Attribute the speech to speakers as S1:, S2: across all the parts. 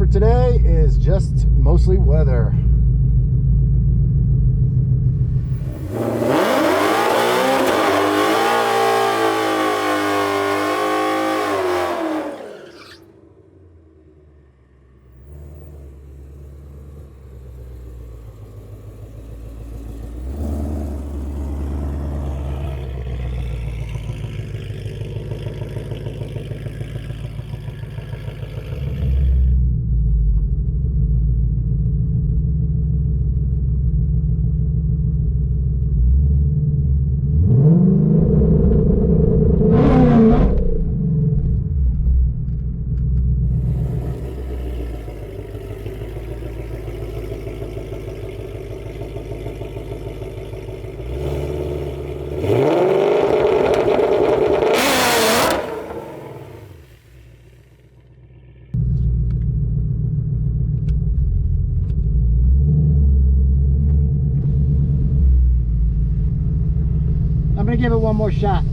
S1: for today is just mostly weather. I'm gonna give it one more shot.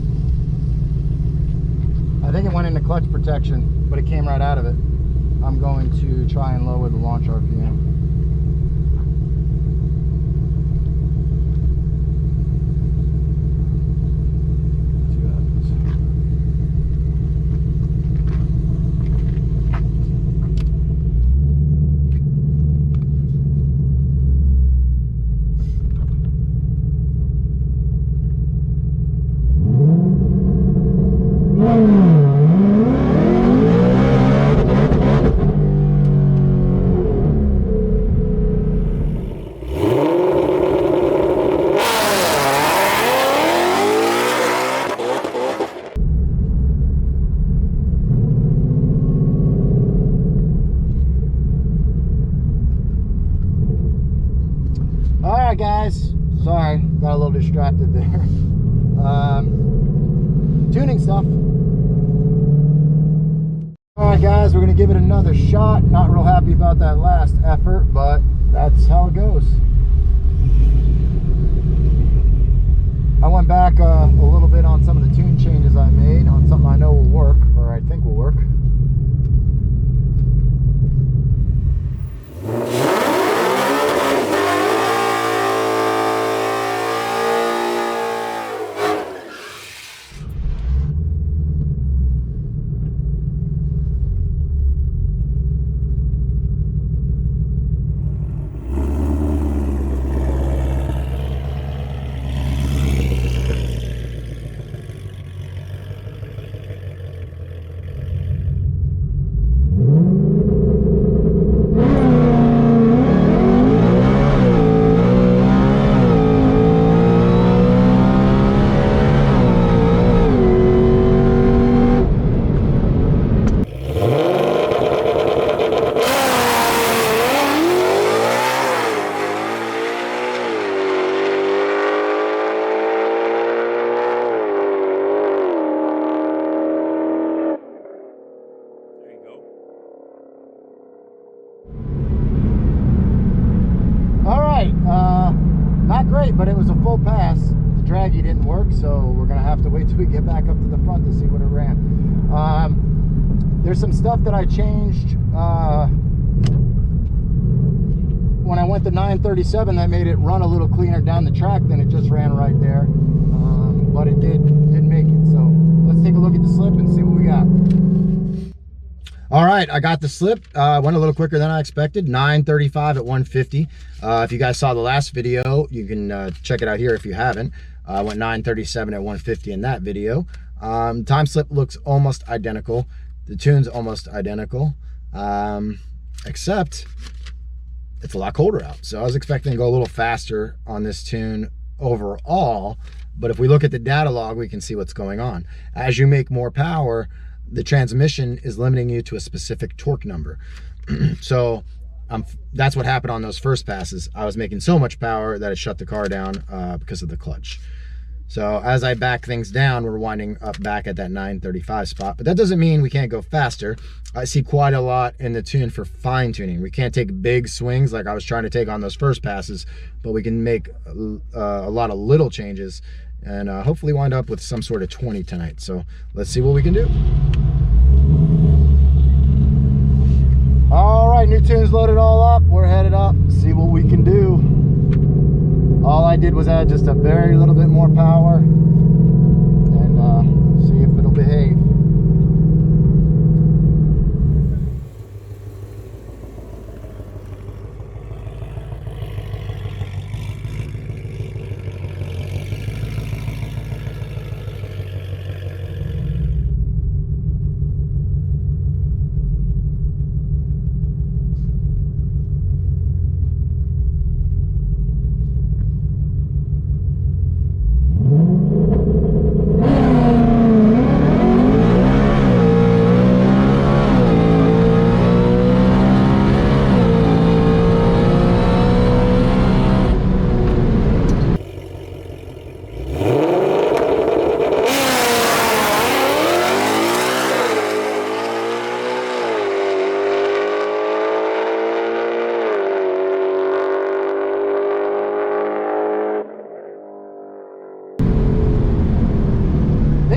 S1: I think it went into clutch protection, but it came right out of it. I'm going to try and lower the launch RPM. Alright guys, sorry, got a little distracted there. Tuning stuff. Alright guys, we're going to give it another shot. Not real happy about that last effort, but that's how it goes. I went back a little bit on some of the tune changes I made on something I know will work, or I think will work. Not great, but it was a full pass. The draggy didn't work, so we're gonna have to wait till we get back up to the front to see what it ran. There's some stuff that I changed when I went to 937 that made it run a little cleaner down the track than it just ran right there. But it did make it. So let's take a look at the slip and see what we got. All right, I got the slip. Went a little quicker than I expected. 935 at 150. If you guys saw the last video, you can check it out here if you haven't. I went 937 at 150 in that video. Time slip looks almost identical. The tune's almost identical, except it's a lot colder out. So I was expecting to go a little faster on this tune overall. But if we look at the data log, we can see what's going on. As you make more power, the transmission is limiting you to a specific torque number. So that's what happened on those first passes. I was making so much power that it shut the car down because of the clutch. So as I back things down, we're winding up back at that 935 spot, but that doesn't mean we can't go faster. I see quite a lot in the tune for fine tuning. We can't take big swings like I was trying to take on those first passes, but we can make a lot of little changes and hopefully wind up with some sort of 20 tonight. So let's see what we can do. All right. right, new tune's loaded all up. We're headed up, see what we can do. All I did was add just a very little bit more power and see if it'll behave.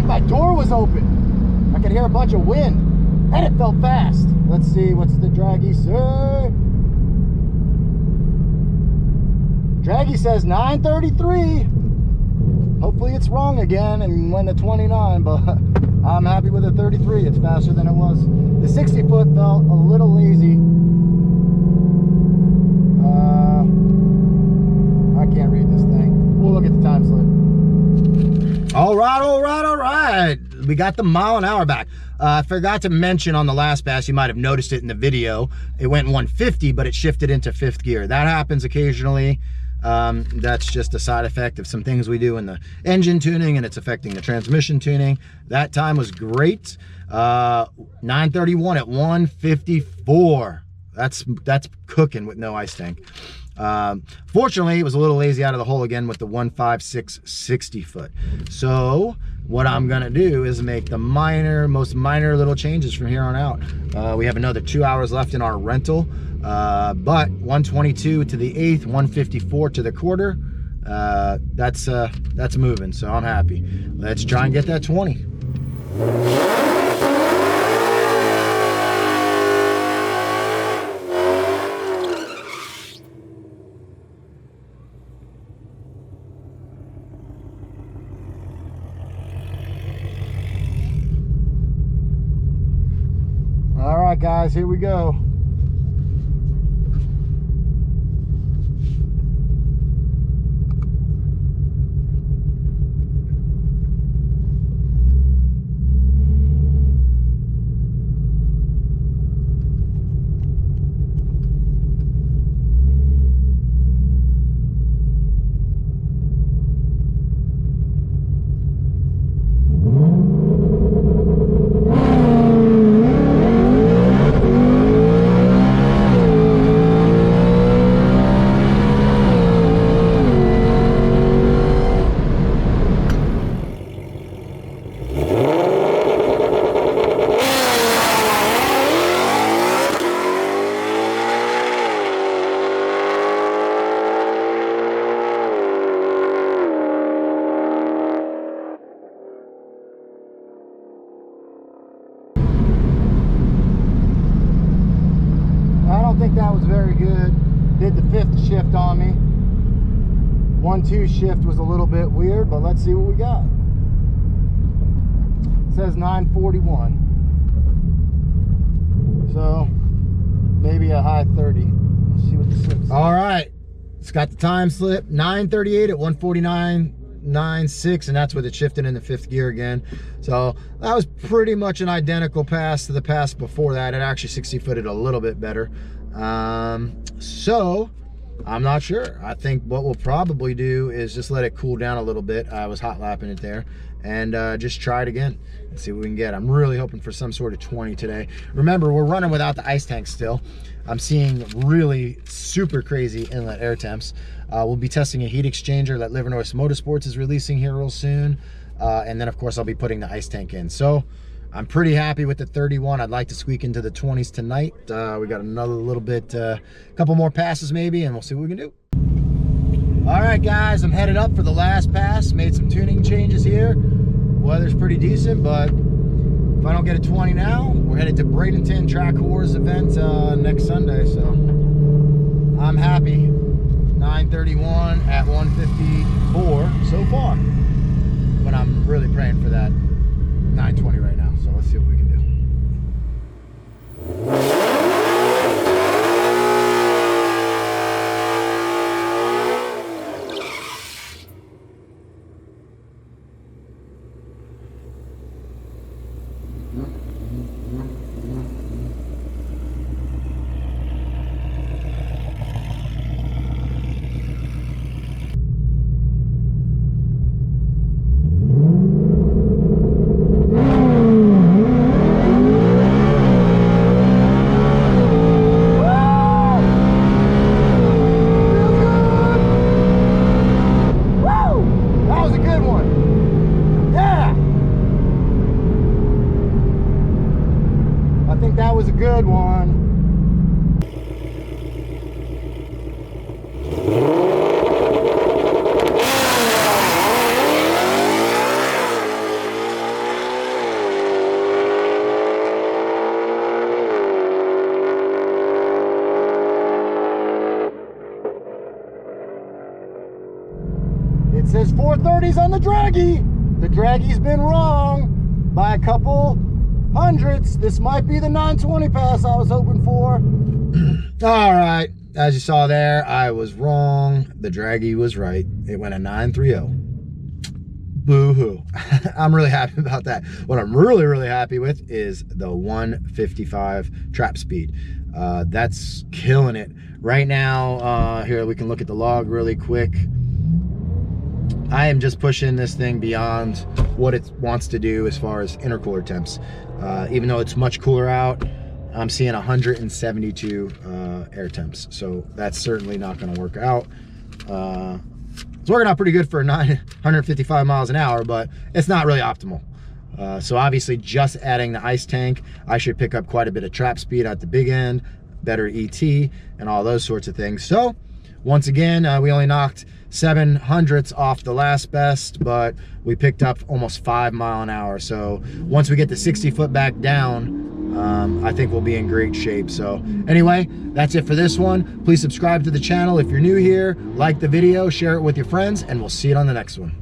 S1: My door was open. I could hear a bunch of wind and it felt fast. Let's see, what's the draggy say? Draggy says 933. Hopefully it's wrong again and went to 29, but I'm happy with a 33. It's faster than it was. The 60 foot felt a little lazy. I can't read this thing. We'll look at the time slip. All right. We got the mile/hour back. I forgot to mention on the last pass, you might have noticed it in the video, it went 150, but it shifted into 5th gear. That happens occasionally. That's just a side effect of some things we do in the engine tuning, and it's affecting the transmission tuning. That time was great. 931 at 154. That's cooking with no ice tank. Fortunately, it was a little lazy out of the hole again with the 156 60 foot. So what I'm gonna do is make the most minor little changes from here on out. We have another 2 hours left in our rental, but 122 to the 8th, 154 to the quarter. That's moving, so I'm happy. Let's try and get that 20. All right, guys, here we go. I think that was very good. Did the 5th shift on me. 1-2 shift was a little bit weird, but let's see what we got. It says 941. So maybe a high 30. Let's see what the slip says. All right, it's got the time slip 938 at 149.96, and that's with it shifting in the 5th gear again. So that was pretty much an identical pass to the pass before that. It actually 60 footed a little bit better. So I'm not sure. I think what we'll probably do is just let it cool down a little bit. I was hot lapping it there, and just try it again and see what we can get. I'm really hoping for some sort of 20 today. Remember, we're running without the ice tank still. I'm seeing really super crazy inlet air temps. We'll be testing a heat exchanger that Livernois Motorsports is releasing here real soon, and then of course I'll be putting the ice tank in. So I'm pretty happy with the 31. I'd like to squeak into the 20s tonight. We got another little bit, couple more passes maybe, and we'll see what we can do. All right, guys, I'm headed up for the last pass. Made some tuning changes here. Weather's pretty decent, but If I don't get a 20 now, we're headed to Bradenton Track Wars event next Sunday, so I'm happy. 931 at 154 so far, but I'm really praying for that 920 right now, so let's see what we can do. That was a good one. It says 430s on the draggy. The draggy's been wrong by a couple hundredths. This might be the 920 pass I was hoping for. All right, as you saw there, I was wrong. The draggy was right. It went a 930. Boo-hoo. I'm really happy about that. What I'm really happy with is the 155 trap speed. That's killing it. Right now, here we can look at the log really quick. I am just pushing this thing beyond what it wants to do as far as intercooler temps. Even though it's much cooler out, I'm seeing 172 air temps. So that's certainly not going to work out. It's working out pretty good for 955 miles an hour, but it's not really optimal. So obviously just adding the ice tank, I should pick up quite a bit of trap speed at the big end, better ET, and all those sorts of things. So once again, we only knocked 700ths off the last best, but we picked up almost 5 miles an hour. So once we get the 60 foot back down, I think we'll be in great shape. So anyway, that's it for this one. Please subscribe to the channel if you're new here, like the video, share it with your friends, and we'll see you on the next one.